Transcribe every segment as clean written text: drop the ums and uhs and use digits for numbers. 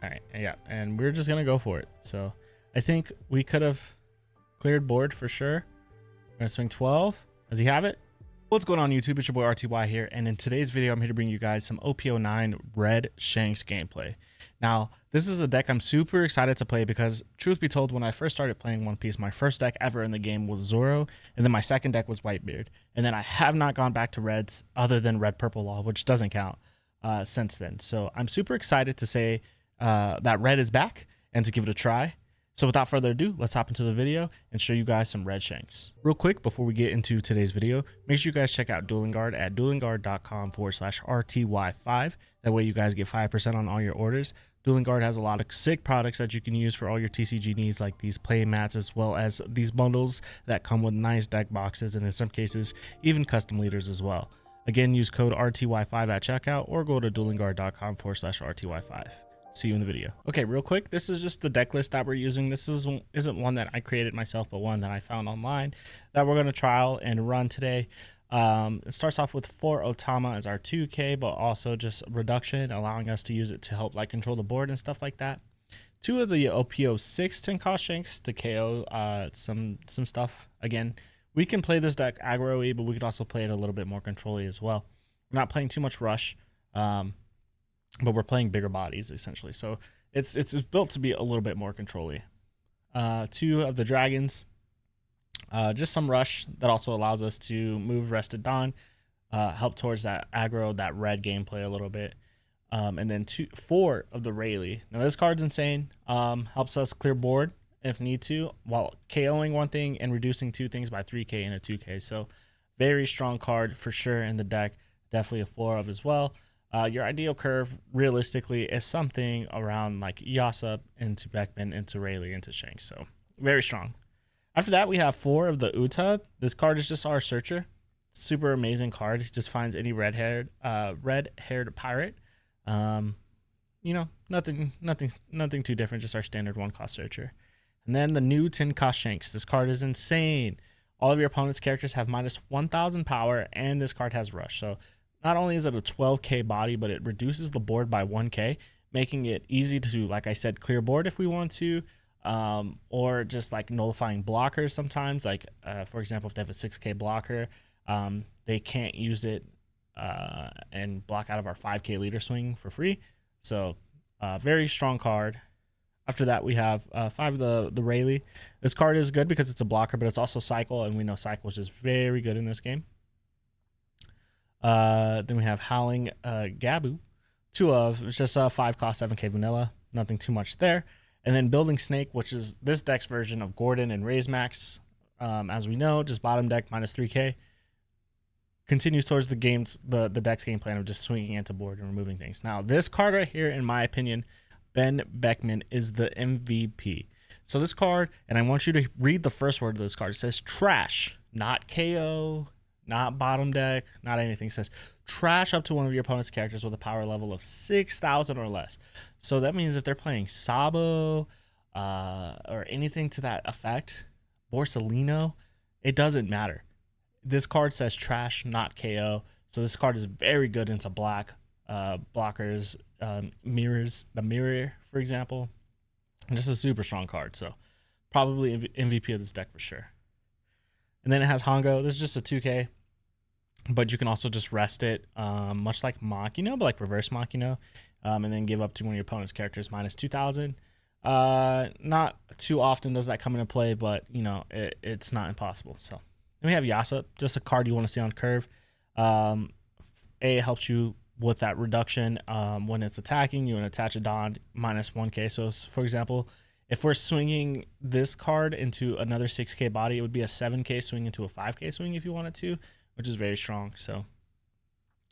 All right, yeah, and we're just gonna go for it. So I think we could have cleared board for sure. We're gonna swing 12. Does he have it? What's going on YouTube? It's your boy RTY here, and in today's video, I'm here to bring you guys some OP09 Red Shanks gameplay. Now, this is a deck I'm super excited to play because, truth be told, when I first started playing One Piece, my first deck ever in the game was Zoro, and then my second deck was Whitebeard, and then I have not gone back to Reds other than Red Purple Law, which doesn't count since then. So I'm super excited to say that Red is back and to give it a try. So without further ado, let's hop into the video and show you guys some Red Shanks. Real quick, before we get into today's video, make sure you guys check out Dueling Guard at duelingguard.com/RTY5. That way you guys get 5% on all your orders. Dueling Guard has a lot of sick products that you can use for all your TCG needs, like these play mats, as well as these bundles that come with nice deck boxes, and in some cases, even custom leaders as well. Again, use code RTY5 at checkout or go to duelingguard.com/RTY5. See you in the video. Okay, real quick, this is just the deck list that we're using. This isn't one that I created myself, but one that I found online that we're going to trial and run today. It starts off with 4 Otama as our 2K, but also just reduction, allowing us to use it to help like control the board and stuff like that. 2 of the OP06 10 cost Shanks to KO some stuff. Again, we can play this deck aggro-y, but we could also play it a little bit more control-y as well. We're not playing too much rush. But we're playing bigger bodies essentially, so it's built to be a little bit more control-y. 2 of the dragons, just some rush that also allows us to move Rested Dawn, help towards that aggro, that red gameplay a little bit. And then 4 of the Rayleigh. Now this card's insane. Helps us clear board if need to, while KOing one thing and reducing 2 things by 3K and a 2K. So very strong card for sure in the deck. Definitely a 4 of as well. Your ideal curve, realistically, is something around like Yasop into Beckman, into Rayleigh, into Shanks. So very strong. After that, we have 4 of the Uta. This card is just our searcher. Super amazing card. He just finds any red-haired pirate. You know, nothing too different. Just our standard 1-cost searcher. And then the new 10-cost Shanks. This card is insane. All of your opponent's characters have minus 1,000 power, and this card has rush. So not only is it a 12K body, but it reduces the board by 1K, making it easy to, like I said, clear board if we want to, or just like nullifying blockers sometimes. Like, for example, if they have a 6K blocker, they can't use it and block out of our 5K leader swing for free. So very strong card. After that, we have 5 of the Rayleigh. This card is good because it's a blocker, but it's also Cycle, and we know Cycle is just very good in this game. Then we have Howling Gabu, 2 of, it's just a 5-cost 7K vanilla, nothing too much there. And then Building Snake, which is this deck's version of Gordon and Raise Max. As we know, just bottom deck minus 3K. Continues towards the deck's game plan of just swinging into board and removing things. Now, this card right here, in my opinion, Ben Beckman, is the MVP. So this card, and I want you to read the first word of this card. It says trash, not KO, not bottom deck, not anything. It says trash up to one of your opponent's characters with a power level of 6,000 or less. So that means if they're playing Sabo or anything to that effect, Borsalino, it doesn't matter. This card says trash, not KO. So this card is very good into black blockers, mirrors, the mirror, for example. And just a super strong card. So probably MVP of this deck for sure. And then it has Hongo. This is just a 2K, but you can also just rest it, much like Makino, but like reverse Makino, and then give up to one of your opponent's characters minus 2,000. Not too often does that come into play, but you know it's not impossible. So then we have Yasop, just a card you want to see on curve. It helps you with that reduction when it's attacking. You want to attach a Dawn minus 1K. So for example, if we're swinging this card into another 6K body, it would be a 7K swing into a 5K swing if you wanted to, which is very strong. So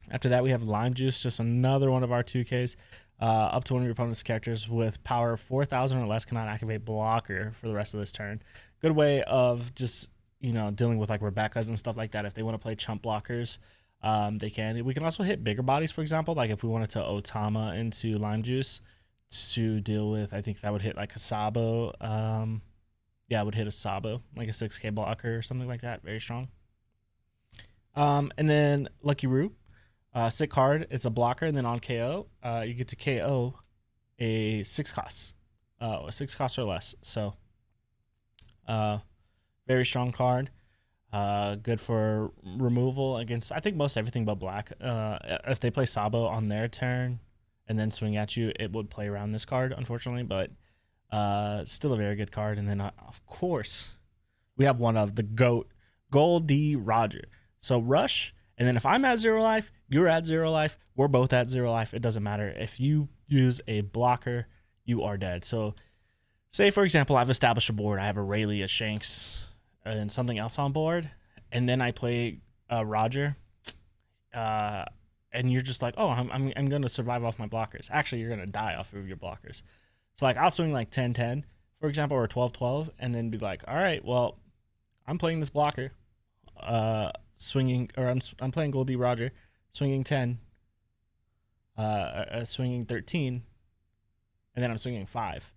after that, we have Lime Juice, just another one of our 2Ks. Up to one of your opponent's characters with power 4,000 or less cannot activate blocker for the rest of this turn. Good way of just, you know, dealing with like Rebecca's and stuff like that. If they want to play chump blockers, they can. We can also hit bigger bodies, for example, like if we wanted to Otama into Lime Juice to deal with, I think that would hit like a Sabo. Yeah, it would hit a Sabo, like a 6K blocker or something like that. Very strong. And then Lucky Roo, sick card. It's a blocker, and then on KO, you get to KO a 6 cost, 6 cost or less. So, very strong card. Good for removal against, I think, most everything but black. If they play Sabo on their turn and then swing at you, it would play around this card, unfortunately, but still a very good card. And then, of course, we have one of the GOAT, Goldie Roger. So rush, and then if I'm at 0 life, you're at 0 life, we're both at 0 life. It doesn't matter. If you use a blocker, you are dead. So say, for example, I've established a board. I have a Rayleigh, a Shanks, and something else on board, and then I play Roger, and you're just like, oh, I'm going to survive off my blockers. Actually, you're going to die off of your blockers. So like I'll swing like 10-10, for example, or 12-12, and then be like, all right, well, I'm playing this blocker, swinging, or I'm playing Goldie Roger, swinging 10, swinging 13, and then I'm swinging 5.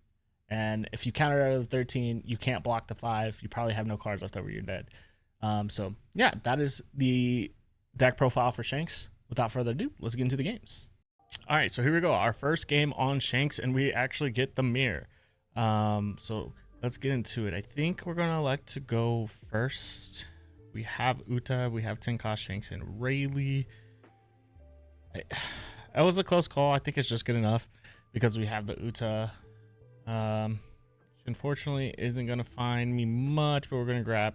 And if you counter out of the 13, you can't block the 5. You probably have no cards left over. You're dead. So yeah, that is the deck profile for Shanks. Without further ado, let's get into the games. All right, so here we go. Our first game on Shanks, and we actually get the mirror. So let's get into it. I think we're gonna elect to go first. We have Uta, we have 10-cost Shanks, and Rayleigh. That was a close call. I think it's just good enough because we have the Uta. Unfortunately isn't gonna find me much, but we're gonna grab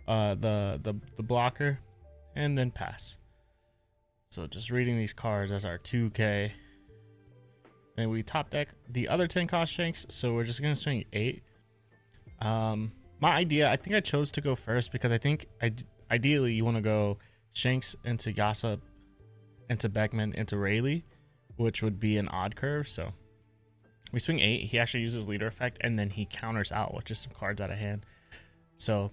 the blocker and then pass. So just reading these cards as our 2K. Then we top deck the other 10-cost Shanks, so we're just gonna swing 8. My idea, I think I chose to go first because I think ideally you want to go Shanks into Yasop, into Beckman, into Rayleigh, which would be an odd curve. So we swing 8. He actually uses leader effect, and then he counters out with just some cards out of hand. So,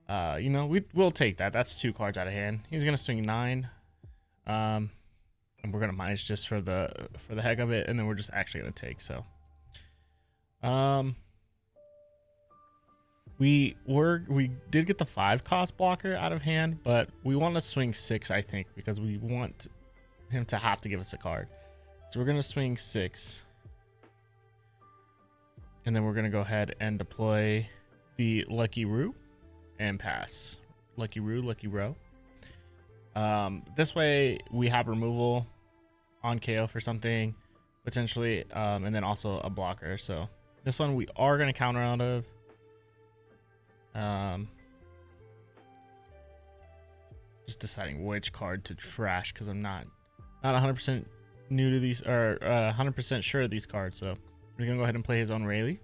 you know, we'll take that. That's 2 cards out of hand. He's gonna swing 9, and we're gonna manage just for the heck of it, and then we're just actually gonna take. So, we did get the 5-cost blocker out of hand, but we want to swing 6, I think, because we want him to have to give us a card. So we're gonna swing 6. And then we're going to go ahead and deploy the Lucky Roo and pass. Lucky Roo, Lucky Row. This way we have removal on KO for something, potentially, and then also a blocker. So this one we are going to counter out of. Just deciding which card to trash because I'm not 100% new to these, or 100% sure of these cards. So we're gonna go ahead and play his own Rayleigh.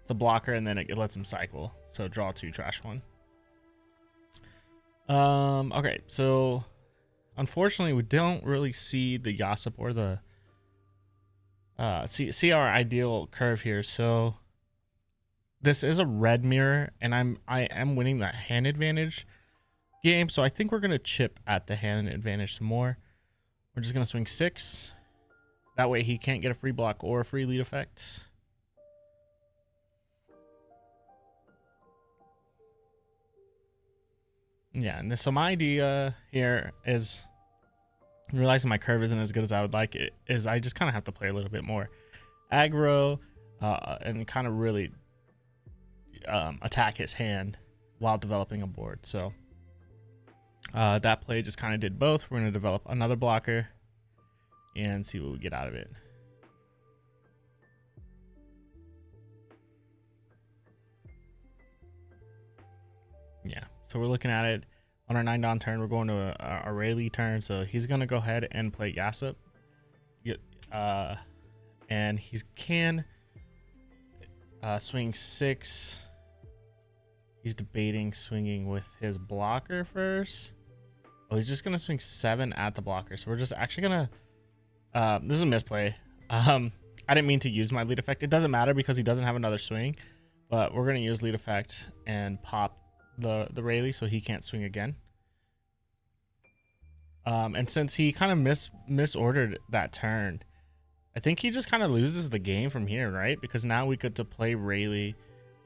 It's a blocker, and then it lets him cycle. So draw 2, trash 1. Okay, so unfortunately we don't really see the Yasop or the see our ideal curve here. So this is a red mirror, and I am winning that hand advantage game. So I think we're gonna chip at the hand advantage some more. We're just gonna swing 6. That way he can't get a free block or a free lead effect. Yeah, and so my idea here is, realizing my curve isn't as good as I would like it, is I just kind of have to play a little bit more aggro and kind of really attack his hand while developing a board. So that play just kind of did both. We're going to develop another blocker and see what we get out of it. Yeah, so we're looking at it on our 9 down turn. We're going to a Rayleigh turn, so he's going to go ahead and play Yasop. And he can swing 6. He's debating swinging with his blocker first. Oh, he's just going to swing 7 at the blocker. So we're just actually going to... this is a misplay. I didn't mean to use my lead effect. It doesn't matter because he doesn't have another swing, but we're going to use lead effect and pop the Rayleigh so he can't swing again. And since he kind of misordered that turn, I think he just kind of loses the game from here, right? Because now we get to play Rayleigh,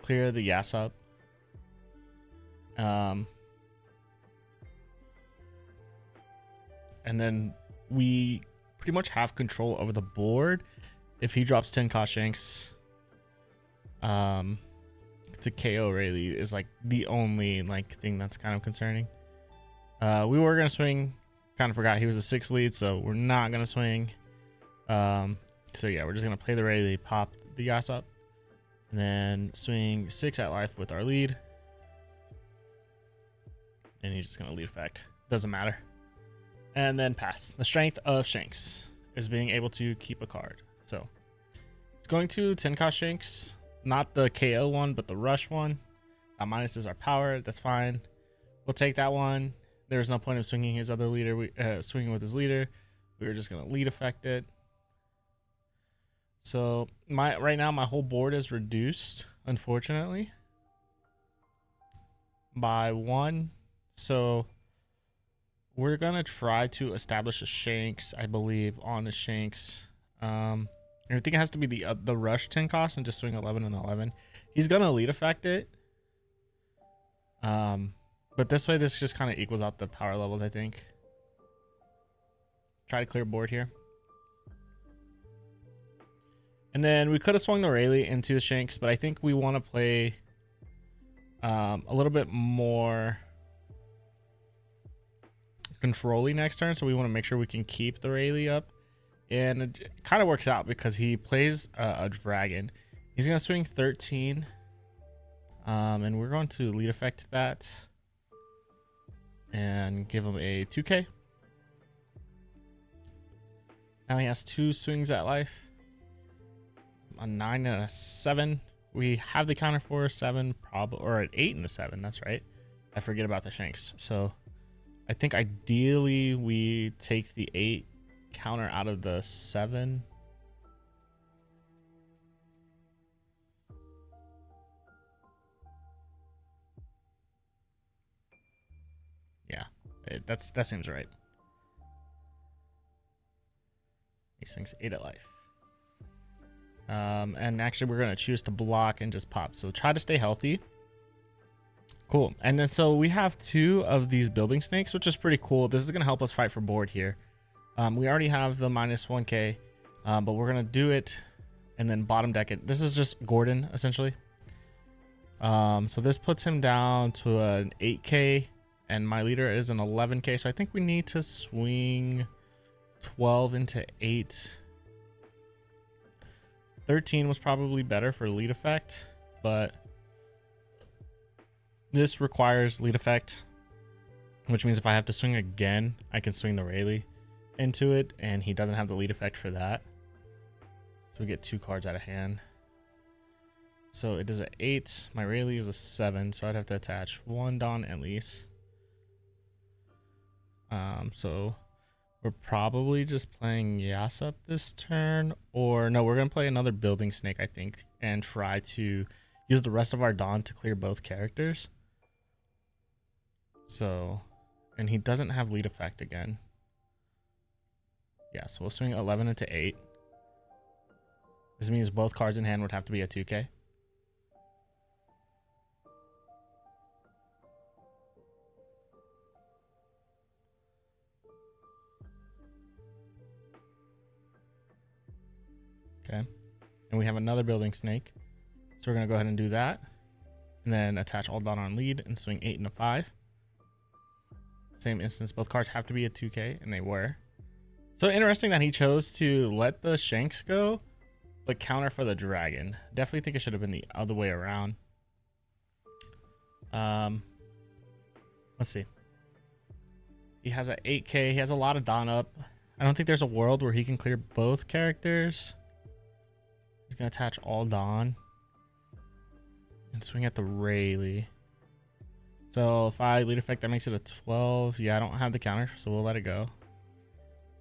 clear the Yasop. And then we pretty much have control over the board if he drops 10 cost Shanks, to KO Rayleigh is like the only like thing that's kind of concerning. We were gonna swing, kind of forgot he was a 6 lead, so we're not gonna swing. So yeah, we're just gonna play the Rayleigh, pop the Yas up, and then swing 6 at life with our lead, and he's just gonna lead effect. Doesn't matter. And then pass. The strength of Shanks is being able to keep a card. So it's going to 10 cost Shanks, not the KO one, but the rush one. That minus is our power. That's fine. We'll take that one. There's no point of swinging his other leader. Swinging with his leader. We were just gonna lead effect it. So right now my whole board is reduced, unfortunately, by 1. So we're gonna try to establish a Shanks, I believe, on the Shanks. I think it has to be the rush 10 cost and just swing 11 and 11. He's gonna lead effect it. But this way, this just kind of equals out the power levels, I think. Try to clear board here. And then we could have swung the Rayleigh into the Shanks, but I think we want to play a little bit more controlling next turn. So we want to make sure we can keep the Rayleigh up. And it kind of works out because he plays a dragon. He's going to swing 13. And we're going to lead effect that and give him a 2k. Now he has 2 swings at life, a 9 and a 7. We have the counter for a 7, probably, or an 8 and a 7. That's right. I forget about the Shanks. So I think ideally we take the 8 counter out of the 7. Yeah, that seems right. These things 8 at life. And actually we're gonna choose to block and just pop. So try to stay healthy. Cool. And then so we have 2 of these building snakes, which is pretty cool. This is gonna help us fight for board here. We already have the minus 1k, but we're gonna do it and then bottom deck it. This is just Gordon essentially. So this puts him down to an 8k and my leader is an 11k. So I think we need to swing 12 into 8. 13 was probably better for lead effect, but this requires lead effect, which means if I have to swing again, I can swing the Rayleigh into it, and he doesn't have the lead effect for that. So we get 2 cards out of hand. So it is an 8. My Rayleigh is a 7, so I'd have to attach 1 Dawn at least. So we're probably just playing Yas up this turn, or no, we're gonna play another building snake, I think, and try to use the rest of our Dawn to clear both characters. So, and he doesn't have lead effect again. Yeah, so we'll swing 11 into 8. This means both cards in hand would have to be a 2k. Okay, and we have another building snake, so we're gonna go ahead and do that, and then attach all Dawn on lead and swing 8 and a 5. Same instance, both cards have to be a 2k, and they were. So interesting that he chose to let the Shanks go, but counter for the dragon. Definitely think it should have been the other way around. Let's see. He has an 8k. He has a lot of Dawn up. I don't think there's a world where he can clear both characters. He's gonna attach all Dawn and swing at the Rayleigh. So if I lead effect, that makes it a 12. Yeah, I don't have the counter, so we'll let it go.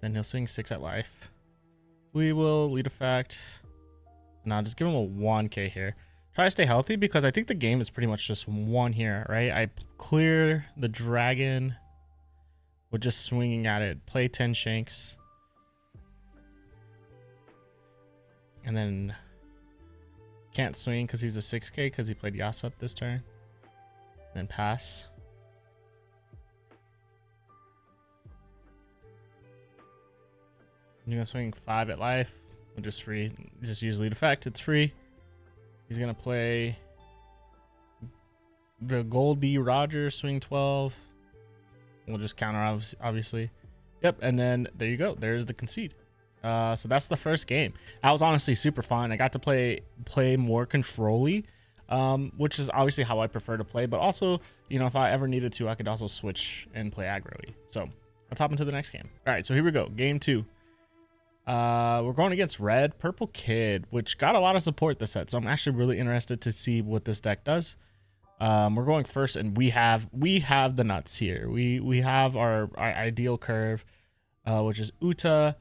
Then he'll swing 6 at life. We will lead effect. Now just give him a 1k here. Try to stay healthy because I think the game is pretty much just 1 here, right? I clear the dragon with just swinging at it. Play 10 Shanks. And then can't swing because he's a 6k because he played Yas up this turn. Then pass. I'm gonna swing 5 at life. which is free. Just use lead effect. It's free. He's gonna play the Goldie Roger, swing 12. We'll just counter, obviously. Yep, and then there you go. There's the concede. So that's the first game. That was honestly super fun. I got to play more control-y, which is obviously how I prefer to play. But also, you know, if I ever needed to, I could also switch and play aggro-y. So let's hop into the next game. All right, so here we go. Game 2. We're going against Red Purple Kid, which got a lot of support this set. So I'm actually really interested to see what this deck does. We're going first, and we have the nuts here. We have our ideal curve, which is Uta,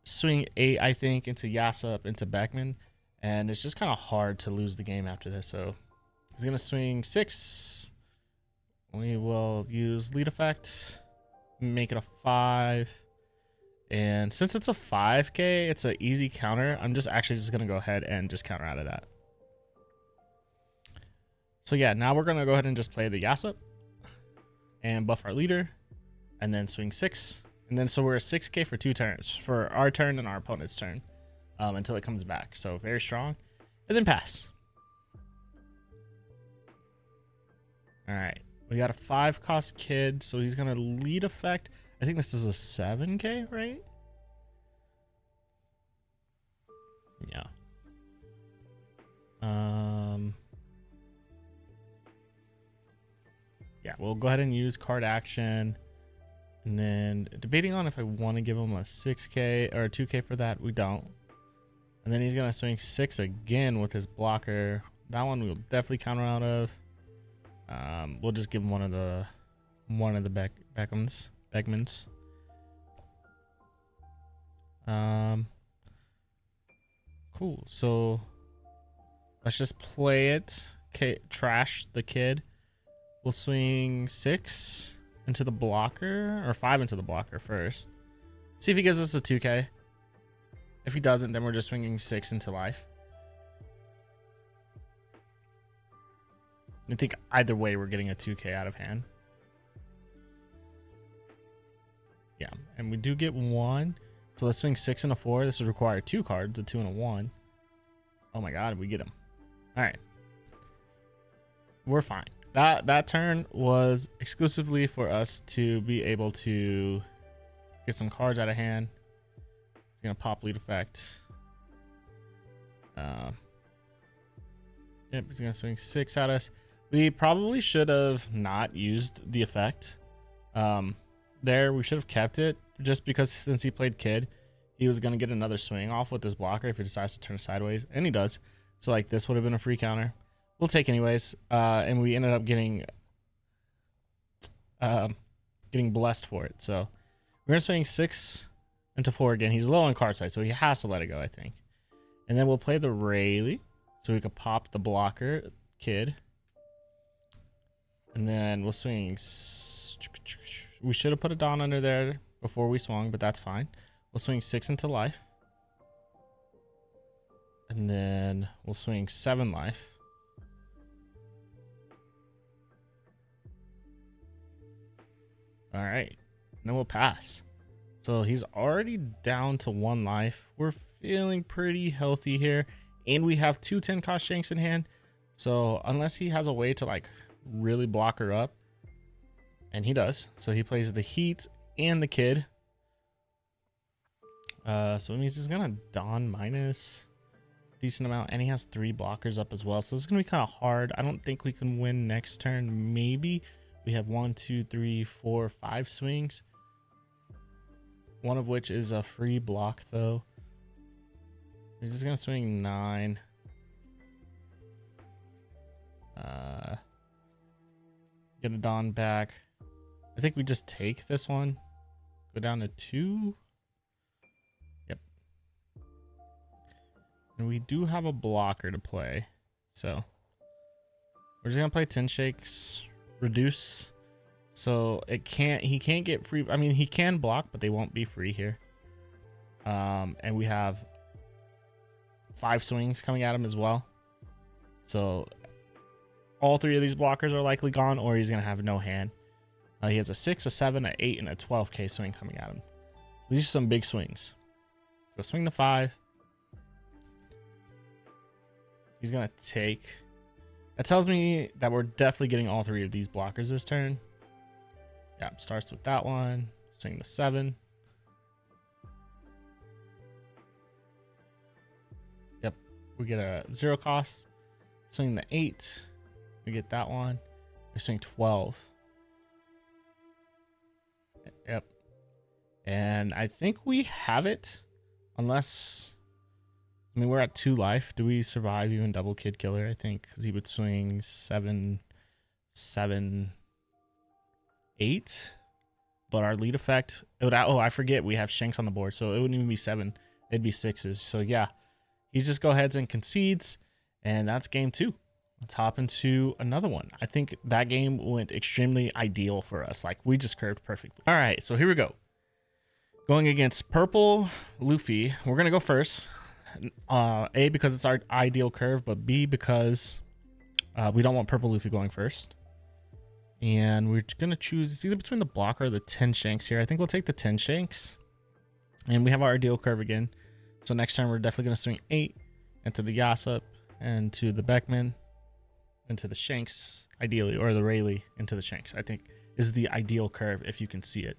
swing 8, I think, into Yasup, into Beckman, and it's just kind of hard to lose the game after this. So he's gonna swing 6. We will use lead effect, make it a 5, and since it's a 5k, it's an easy counter. I'm just gonna go ahead and just counter out of that. So yeah, now we're gonna go ahead and just play the Yasup and buff our leader, and then swing 6. And then so we're a 6k for 2 turns, for our turn and our opponent's turn, until it comes back. So very strong. And then pass. All right, we got a 5-cost kid, so he's gonna lead effect. I think this is a 7k, right? Yeah. Yeah, we'll go ahead and use card action. And then debating on if I want to give him a 6k or a 2k for that. We don't. And then he's going to swing 6 again with his blocker. That one we'll definitely counter out of. We'll just give him one of the Beckmans. Cool. So let's just play it. Okay, trash the kid. We'll swing 6 into the blocker, or 5 into the blocker first. See if he gives us a 2k. If he doesn't, then we're just swinging 6 into life. I think either way we're getting a 2k out of hand. Yeah, and we do get 1. So let's swing 6 and a 4. This would require 2 cards, a 2 and a 1. Oh my god, we get him. All right. We're fine. That turn was exclusively for us to be able to get some cards out of hand. He's gonna pop lead effect. Yep, he's gonna swing 6 at us. We probably should have not used the effect. There, we should have kept it, just because since he played kid, he was gonna get another swing off with his blocker if he decides to turn sideways, and he does. So like this would have been a free counter. We'll take anyways, and we ended up getting blessed for it. So we're gonna swing 6 into 4 again. He's low on card size, so he has to let it go, I think. And then we'll play the Rayleigh, so we could pop the blocker kid. And then we'll swing. We should have put a Dawn under there before we swung, but that's fine. We'll swing 6 into life. And then we'll swing 7 life. All right, and then we'll pass. So he's already down to 1 life. We're feeling pretty healthy here, and we have 2 10-cost Shanks in hand. So unless he has a way to like really block her up, and he does. So he plays the Heat and the kid. So it means he's gonna Dawn minus decent amount, and he has 3 blockers up as well. So it's gonna be kind of hard. I don't think we can win next turn. Maybe. We have 1, 2, 3, 4, 5 swings. One of which is a free block, though. He's just gonna swing 9. Get a Dawn back. I think we just take this one. Go down to 2. Yep. And we do have a blocker to play, so we're just gonna play 10 shakes. Reduce, so he can't get free. I mean, he can block, but they won't be free here. And we have 5 swings coming at him as well, so all 3 of these blockers are likely gone, or he's gonna have no hand. He has a 6, a 7, a 8, and a 12k swing coming at him. So these are some big swings. So swing the 5, He's gonna take. That tells me that we're definitely getting all three of these blockers this turn. Yeah, starts with that one. Swing the 7. Yep, we get a 0 cost. Swing the 8. We get that one. We swing 12. Yep. And I think we have it. Unless, I mean, we're at 2 life. Do we survive even double Kid Killer? I think because he would swing 7, 7, 8. But our lead effect, it would, oh, I forget we have Shanks on the board, so it wouldn't even be 7. It'd be 6s. So yeah, he just go ahead and concedes, and that's game 2. Let's hop into another one. I think that game went extremely ideal for us. Like, we just curved perfectly. All right, so here we go. Going against purple Luffy. We're going to go first. A, because it's our ideal curve, but B, because we don't want purple Luffy going first. And we're going to choose, it's either between the blocker or the 10 Shanks here. I think we'll take the 10 Shanks. And we have our ideal curve again. So next time we're definitely going to swing 8 into the Yasop and to the Beckman. Into the Shanks, ideally, or the Rayleigh into the Shanks, I think is the ideal curve if you can see it.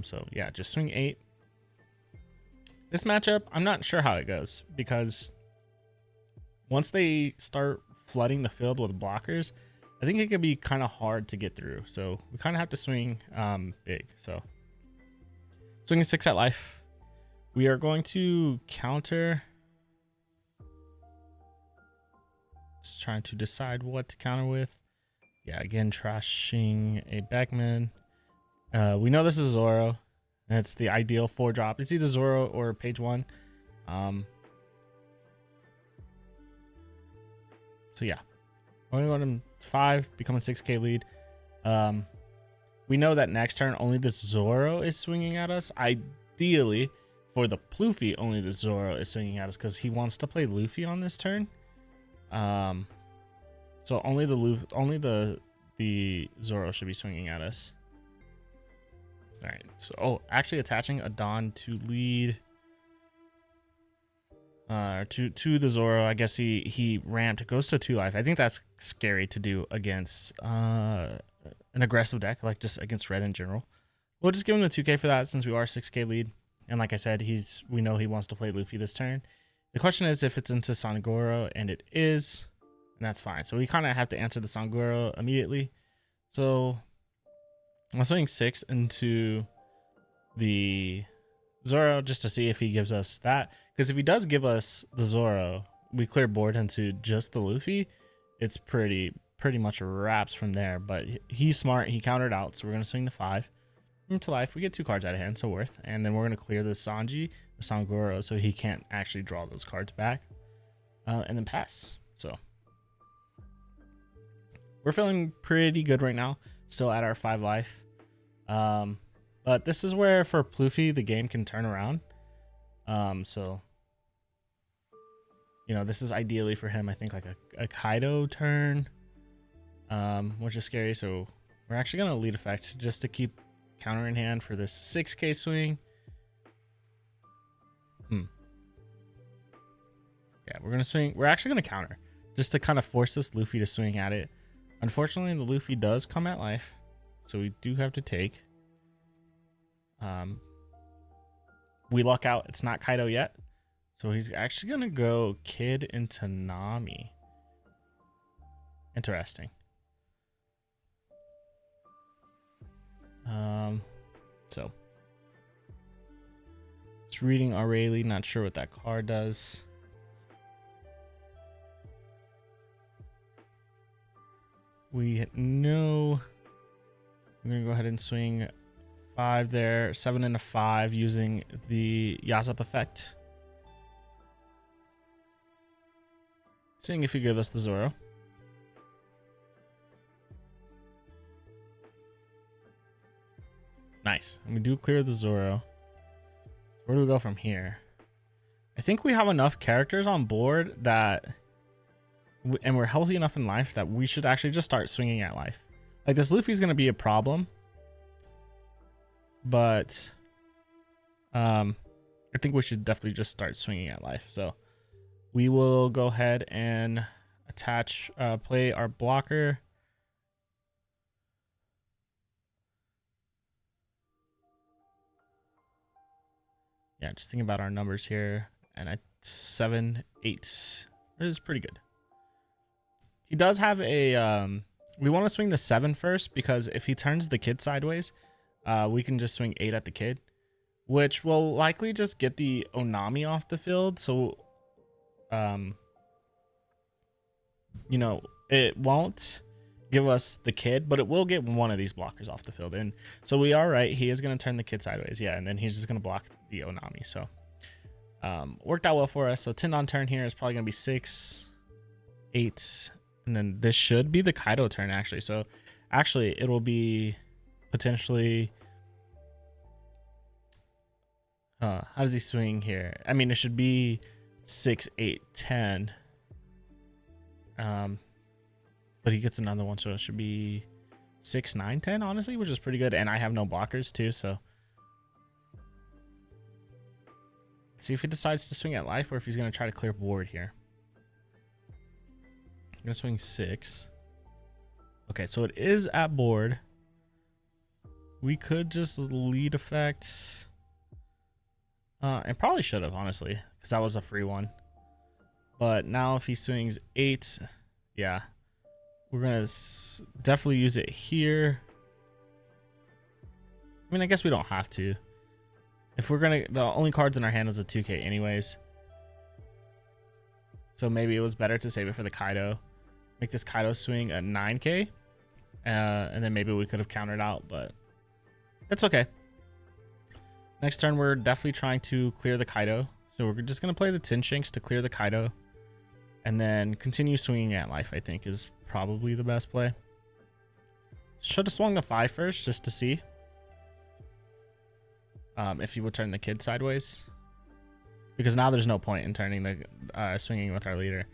So yeah, just swing 8. This matchup, I'm not sure how it goes because once they start flooding the field with blockers, I think it could be kind of hard to get through. So we kind of have to swing big. So swinging 6 at life. We are going to counter. Just trying to decide what to counter with. Yeah, again, trashing a Beckman. We know this is Zoro, and it's the ideal 4-drop. It's either Zoro or page 1. So yeah, we're going to go to 5, become a 6k lead. We know that next turn only the Zoro is swinging at us. Ideally, for the Pluffy, only the Zoro is swinging at us because he wants to play Luffy on this turn. So only the Zoro should be swinging at us. All right. So actually attaching a Don to lead to the Zoro. I guess he ramped. It goes to 2 life. I think that's scary to do against an aggressive deck, like just against red in general. We'll just give him the 2k for that since we are 6k lead. And like I said, we know he wants to play Luffy this turn. The question is if it's into Sangoro, and it is, and that's fine. So we kind of have to answer the Sangoro immediately. So I'm swinging 6 into the Zoro just to see if he gives us that. Because if he does give us the Zoro, we clear board into just the Luffy. It's pretty much wraps from there. But he's smart. He countered out. So we're going to swing the 5 into life. We get 2 cards out of hand, so worth. And then we're going to clear the Sanji, the Sangoro, so he can't actually draw those cards back. And then pass. So we're feeling pretty good right now. Still at our 5 life. But this is where for Pluffy the game can turn around. So you know, this is ideally for him, I think, like a Kaido turn, which is scary. So we're actually gonna lead effect just to keep counter in hand for this 6k swing. Yeah, we're gonna swing. We're actually gonna counter just to kind of force this Luffy to swing at it. Unfortunately, the Luffy does come at life, so we do have to take. We luck out. It's not Kaido yet, so he's actually gonna go Kid into Nami. Interesting. So it's reading Aurelie. Not sure what that card does. We know we're gonna go ahead and swing 5 there, 7 and a 5 using the Yasop effect. Seeing if you give us the Zoro. Nice. And we do clear the Zoro. Where do we go from here? I think we have enough characters on board that, and we're healthy enough in life that we should actually just start swinging at life. Like, this Luffy's going to be a problem, but I think we should definitely just start swinging at life. So we will go ahead and play our blocker. Yeah, just thinking about our numbers here, and 7, 8 is pretty good. He does have a we want to swing the 7 first, because if he turns the kid sideways, we can just swing 8 at the kid, which will likely just get the Onami off the field. So you know, it won't give us the kid, but it will get one of these blockers off the field. And so we are right, he is going to turn the kid sideways, yeah, and then he's just going to block the Onami. So worked out well for us. So 10 on turn here is probably going to be 6, 8, and then this should be the Kaido turn, actually. So actually it will be potentially how does he swing here? I mean, it should be 6, 8, 10. But he gets another one, so it should be 6, 9, 10, honestly, which is pretty good. And I have no blockers too, so let's see if he decides to swing at life or if he's going to try to clear board here. I'm going to swing 6. Okay, so it is at board. We could just lead effect. And probably should have, honestly, because that was a free one. But now if he swings 8, yeah, we're going to definitely use it here. I mean, I guess we don't have to. If we're going to, the only cards in our hand is a 2K anyways. So maybe it was better to save it for the Kaido. Make this Kaido swing a 9K. And then maybe we could have countered out, but it's okay. Next turn, we're definitely trying to clear the Kaido. So we're just going to play the Tin Shanks to clear the Kaido. And then continue swinging at life, I think, is probably the best play. Should have swung the 5 first, just to see if he would turn the kid sideways. Because now there's no point in turning the swinging with our leader.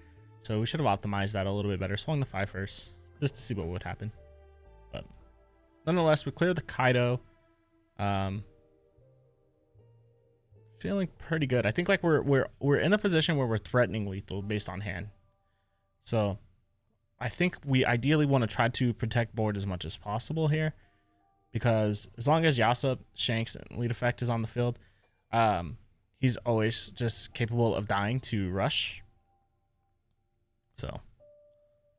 So we should have optimized that a little bit better. Swung the 5 first, just to see what would happen. But nonetheless, we clear the Kaido. Feeling pretty good. I think like we're in the position where we're threatening lethal based on hand. So I think we ideally want to try to protect board as much as possible here, because as long as Yasop, Shanks, and lead effect is on the field, he's always just capable of dying to rush. So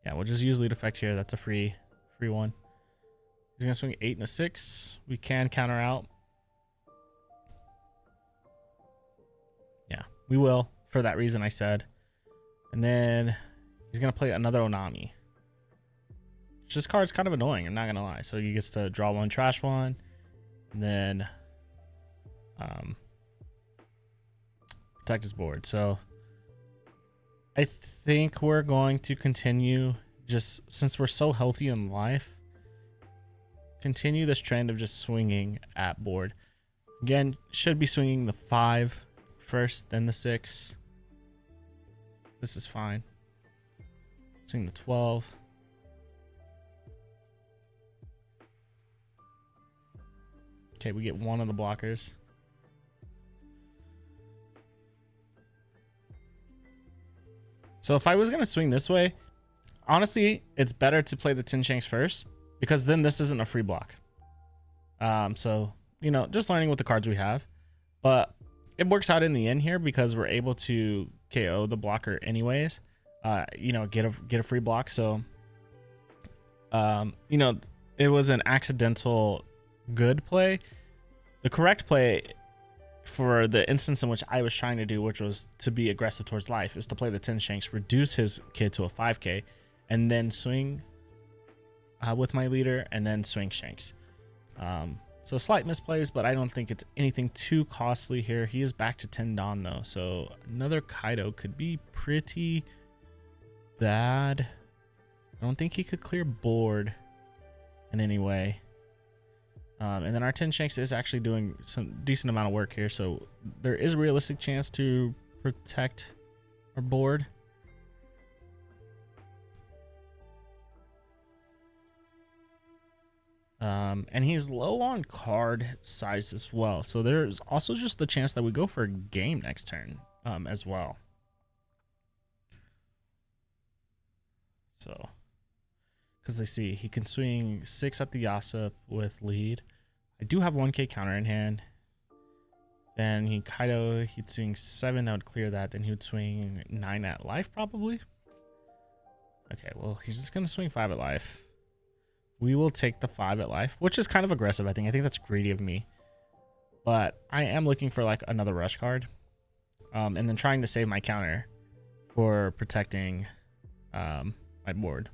yeah, we'll just use lead effect here. That's a free one. He's gonna swing 8 and a 6. We can counter out. Yeah, we will, for that reason I said. And then he's going to play another Onami. This card's kind of annoying, I'm not going to lie. So he gets to draw 1, trash 1, and then protect his board. So I think we're going to continue, just since we're so healthy in life, continue this trend of just swinging at board. Again, should be swinging the 5 first, then the 6. This is fine. Swing the 12. Okay, we get one of the blockers. So if I was going to swing this way, honestly, it's better to play the Tin Shanks first, because then this isn't a free block. So, you know, just learning with the cards we have. But it works out in the end here because we're able to KO the blocker anyways. You know, get a free block. So, you know, it was an accidental good play. The correct play for the instance in which I was trying to do, which was to be aggressive towards life, is to play the Tin Shanks, reduce his kid to a 5K, and then swing with my leader, and then swing Shanks. So slight misplays, but I don't think it's anything too costly here. He is back to 10 Dawn though, so another Kaido could be pretty bad. I don't think he could clear board in any way. And then our Tin Shanks is actually doing some decent amount of work here, so there is a realistic chance to protect our board. And he's low on card size as well, so there's also just the chance that we go for a game next turn as well. So, because they see he can swing 6 at the Yasup with lead. I do have 1k counter in hand. Then he'd swing 7, that would clear that. Then he would swing 9 at life probably. Okay, well, he's just going to swing 5 at life. We will take the 5 at life, which is kind of aggressive, I think. I think that's greedy of me. But I am looking for like another rush card. And then trying to save my counter for protecting my board.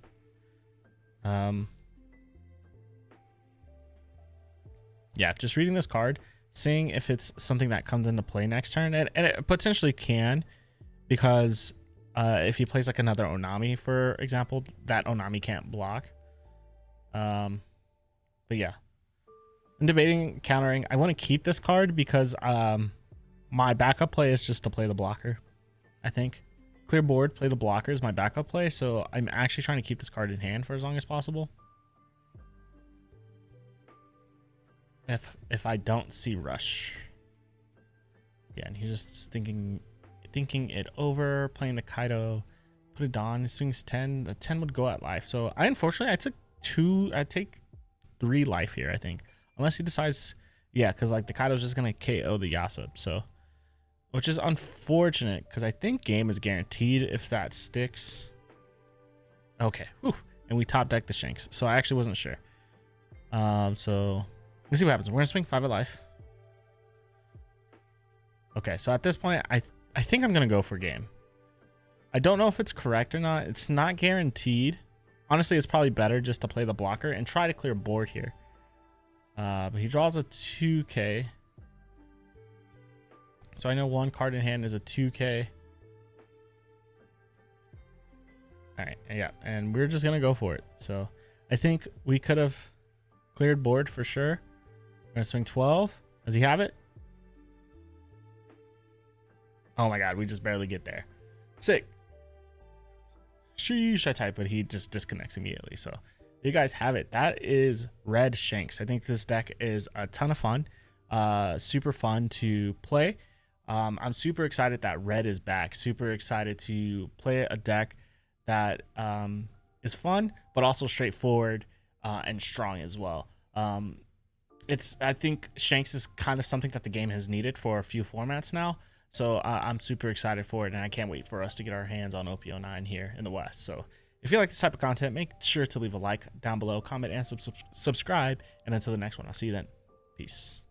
Yeah, just reading this card, seeing if it's something that comes into play next turn. And it potentially can, because if he plays like another Onami, for example, that Onami can't block. But yeah, I'm debating countering. I want to keep this card because my backup play is just to play the blocker. I think clear board, play the blocker is my backup play. So I'm actually trying to keep this card in hand for as long as possible. If I don't see rush. Yeah, and he's just thinking it over, playing the Kaido, put it on, he swings 10. The 10 would go at life. So I take 3 life here, I think. Unless he decides, yeah, because like the Kaido's just gonna KO the Yasup, so, which is unfortunate because I think game is guaranteed if that sticks. Okay, whew. And we top deck the Shanks, so I actually wasn't sure. So let's see what happens. We're gonna swing 5 at life. Okay, so at this point, I think I'm gonna go for game. I don't know if it's correct or not. It's not guaranteed. Honestly, it's probably better just to play the blocker and try to clear board here. But he draws a 2k. So I know 1 card in hand is a 2k. All right, yeah, and we're just gonna go for it. So I think we could have cleared board for sure. We're gonna swing 12. Does he have it? Oh my god, we just barely get there. Sick. Sheesh, I type, but he just disconnects immediately. So you guys have it. That is Red Shanks. I think this deck is a ton of fun. Super fun to play. I'm super excited that Red is back. Super excited to play a deck that is fun, but also straightforward and strong as well. I think Shanks is kind of something that the game has needed for a few formats now. So I'm super excited for it, and I can't wait for us to get our hands on OP09 here in the West. So if you like this type of content, make sure to leave a like down below, comment, and subscribe. And until the next one, I'll see you then. Peace.